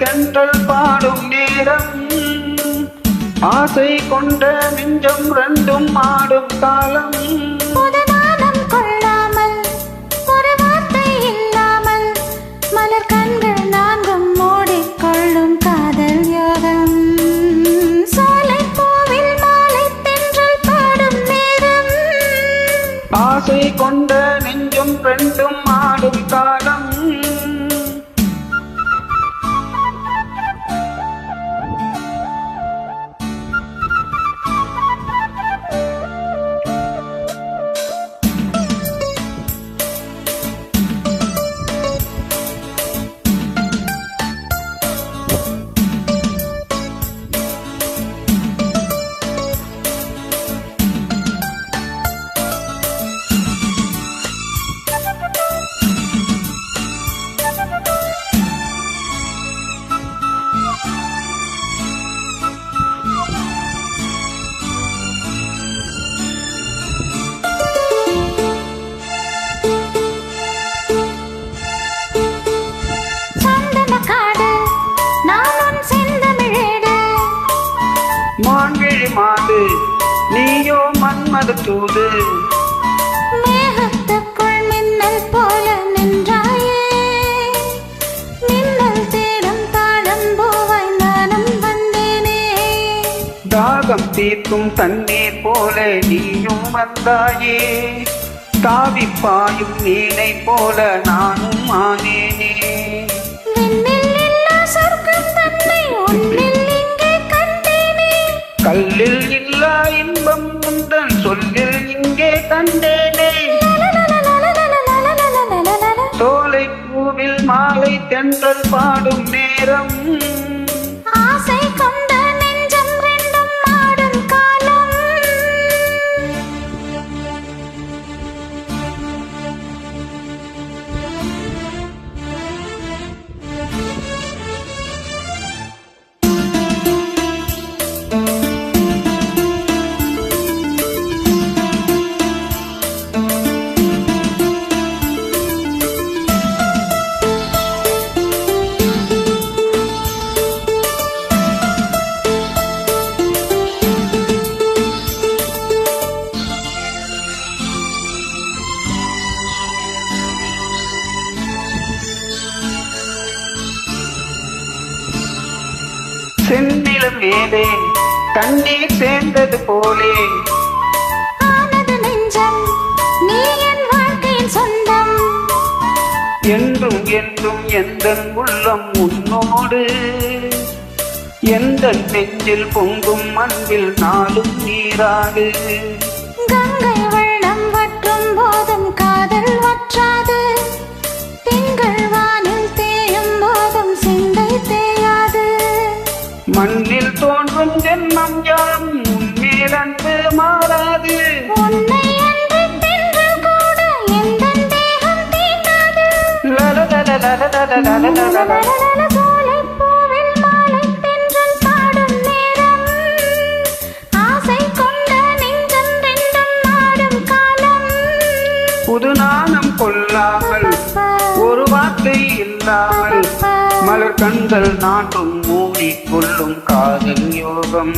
தென்றல் பாடும் நேரம் ஆசை கொண்ட நெஞ்சம் ரெண்டும் ஆடும் காலம் புதுநானம் கொள்ளாமல் ஒரு வார்த்தை இல்லாமல் மலர் கண்கள் நான்கும் மூடிக்கொள்ளும் காதல் யோகம் சோலை பூவில் மாலை தென்றல் பாடும் நேரம் ஆசை கொண்ட நெஞ்சும் ரெண்டும் ஆடும் காலம் மான்விழி மாது நீயோ மன்மத தூது மேகத்துக்குள் மின்னல் போல நின்றாயே மின்னல் தேடும் தாழம் பூவாய் நானும் வந்தேனே தாகம் தீர்க்கும் தண்ணீர் போல நீயும் வந்தாயே தாவி பாயும் நீனை போல நானும் ஆனேனே கல்லில் இல்லா இன்பம் உந்தன் சொல்லில் இங்கே கண்டேனே தோலை பூவில் மாலை தென்றல் பாடும் நேரம் ஆசை கொண்ட நெஞ்சம் ரெண்டும் ஆடும் காலம் செந்நிலம் மேலே தண்ணீர் சேர்ந்தது போலே ஆனது நெஞ்சம் நீ என் வாழ்க்கையின் சொந்தம் என்றும் என்றும் எந்தன் உள்ளம் உன்னோடு எந்தன் நெஞ்சில் பொங்கும் அன்பில் நாளும் நீராடு கங்கை வெள்ளம் வற்றும் போதும் காதல் வற்றாது திங்கள் வானில் தேயும் போதும் சிந்தை தேயாது மண்ணில் தோன்றும் ஜென்மம் யாம் உன்மேல் அன்பு மாறாது உன்னை அன்று தென்றல் கூட எந்தன் தேகம் தீண்டாது சோலை பூவில் மாலை தென்றல் பாடும் நேரம் ஆசை கொண்ட நெஞ்சம் ரெண்டும் ஆடும் காலம் புதுநானம் கொள்ளாமல் ஒரு வார்த்தை இல்லாமல் மலர் கண்கள் நாட்டும் மூடிக்கொள்ளும் காதல் யோகம்